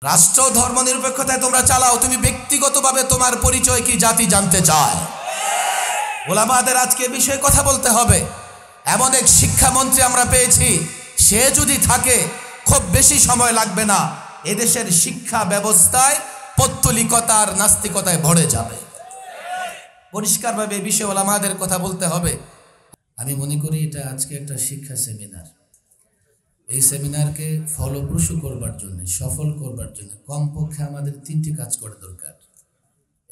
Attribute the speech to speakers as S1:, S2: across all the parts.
S1: রাষ্ট্র ধর্মনিরপেক্ষতায় তোমরা চালাও, তুমি ব্যক্তিগতভাবে তোমার পরিচয় কি জাতি জানতে চায়? ওলামাদের আজকে বিষয়ে কথা বলতে হবে। এমন এক শিক্ষামন্ত্রী আমরা পেয়েছি, সে যদি থাকে খুব বেশি সময় লাগবে না, এদেশের শিক্ষা ব্যবস্থায় পৌত্তলিকতার নাস্তিকতায় ভরে যাবে। পরিষ্কারভাবে এই বিষয়ে ওলামাদের কথা বলতে হবে। আমি মনে করি এটা আজকে একটা শিক্ষা সেমিনার। এই সেমিনারকে ফলপ্রসূ করবার জন্য, সফল করবার জন্য কমপক্ষে আমাদের তিনটি কাজ করা দরকার।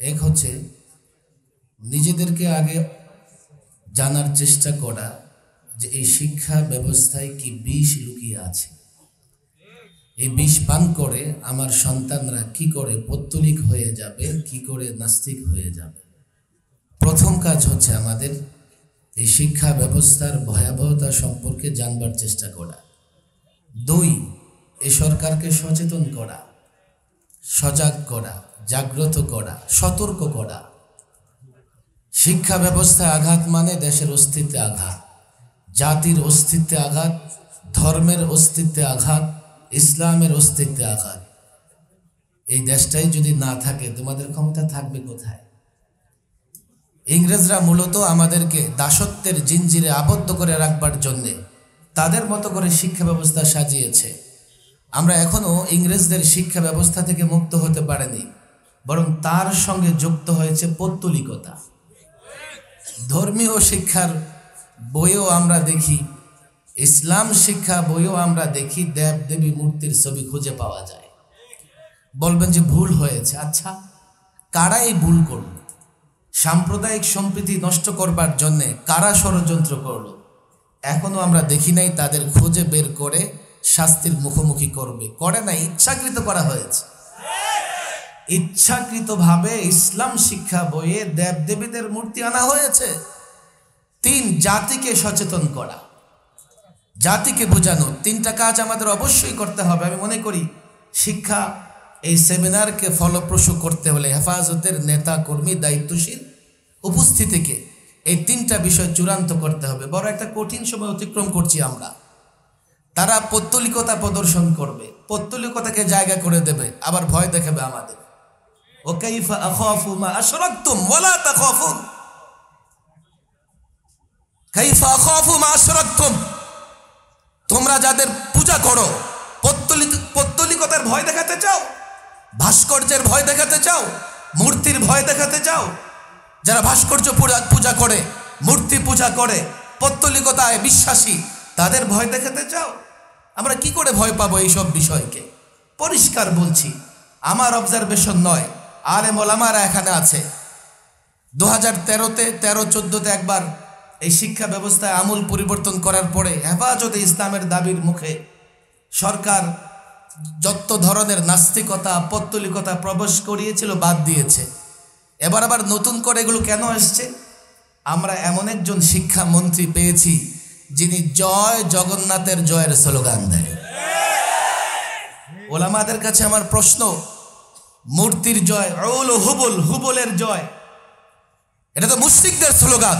S1: এক হচ্ছে নিজেদেরকে আগে জানার চেষ্টা করা যে এই শিক্ষা ব্যবস্থায় কি বিষ লুকিয়ে আছে। এই বিষ পান করে আমার সন্তানরা কি করে পৌত্তলিক হয়ে যাবে, কি করে নাস্তিক হয়ে যাবে। প্রথম কাজ হচ্ছে আমাদের এই শিক্ষা ব্যবস্থার ভয়াবহতা সম্পর্কে জানবার চেষ্টা করা। দুই, এই সরকারকে সচেতন করা, সজাগ করা, জাগ্রত করা, সতর্ক করা। শিক্ষা ব্যবস্থায় আঘাত মানে দেশের অস্তিত্বে আঘাত, জাতির অস্তিত্বে আঘাত, ধর্মের অস্তিত্বে আঘাত, ইসলামের অস্তিত্বে আঘাত। এই দেশটাই যদি না থাকে তোমাদের ক্ষমতা থাকবে কোথায়? ইংরেজরা মূলত আমাদেরকে দাসত্বের জিঞ্জিরে আবদ্ধ করে রাখবার জন্যে তাদের মতো করে শিক্ষা ব্যবস্থা সাজিয়েছে। আমরা এখনো ইংরেজদের শিক্ষা ব্যবস্থা থেকে মুক্ত হতে পারিনি, বরং তার সঙ্গে যুক্ত হয়েছে পৌত্তলিকতা। ধর্মীয় শিক্ষার বইও আমরা দেখি, ইসলাম শিক্ষা বইও আমরা দেখি, দেব দেবী মূর্তির ছবি খুঁজে পাওয়া যায়। বলবেন যে ভুল হয়েছে। আচ্ছা, কারা এই ভুল করল? সাম্প্রদায়িক সম্প্রীতি নষ্ট করবার জন্যে কারা ষড়যন্ত্র করল? এখনো আমরা দেখি নাই তাদের খুঁজে বের করে শাস্তির মুখোমুখি করবে। করে নাই, ইচ্ছাকৃত করা হয়েছে। ইচ্ছাকৃতভাবে ইসলাম শিক্ষা বইয়ে দেবদেবীদের মূর্তি আনা হয়েছে। তিন, জাতিকে সচেতন করা, জাতিকে বোঝানো। তিনটা কাজ আমাদের অবশ্যই করতে হবে। আমি মনে করি শিক্ষা এই সেমিনারকে ফলপ্রসূ করতে হলে হেফাজতের নেতা কর্মী দায়িত্বশীল উপস্থিতিকে এই তিনটা বিষয় চূড়ান্ত করতে হবে। বড় একটা কঠিন সময় অতিক্রম করছি আমরা। তারা পৌত্তলিকতা প্রদর্শন করবে, পৌত্তলিকতাকে জায়গা করে দেবে, আবার ভয় দেখাবে আমাদের। ও কাইফা আখাফু মা আশরাকতুম ওয়ালা তাখাফুন, কাইফা আখাফু মা আশরাকতুম, তোমরা যাদের পূজা করো, পৌত্তলিকতার ভয় দেখাতে চাও, ভাস্কর্যের ভয় দেখাতে চাও, মূর্তির ভয় দেখাতে চাও। যারা ভাস্কর্য পূজা করে, মূর্তি পূজা করে, পৌত্তলিকতায় বিশ্বাসী, তাদের ভয় দেখাতে চাও। আমরা কি করে ভয় পাবো এইসব বিষয়কে? পরিষ্কার বলছি, আমার অবজারভেশন নয়, আলেম ওলামারা এখানে আছে। 2013-তে 13-14-তে একবার এই শিক্ষা ব্যবস্থায় আমূল পরিবর্তন করার পরে হেফাজতে ইসলামের দাবির মুখে সরকার যত ধরনের নাস্তিকতা, পৌত্তলিকতা প্রবেশ করিয়েছিল বাদ দিয়েছে। এবার আবার নতুন করে এগুলো কেন আসছে? আমরা এমন একজন শিক্ষামন্ত্রী পেয়েছি যিনি জয় জগন্নাথের জয়ের স্লোগান দেয়। ওলামাদের কাছে আমার প্রশ্ন, মূর্তির জয়, হুবল, হুবলের জয়, এটা তো মুশরিকদের স্লোগান।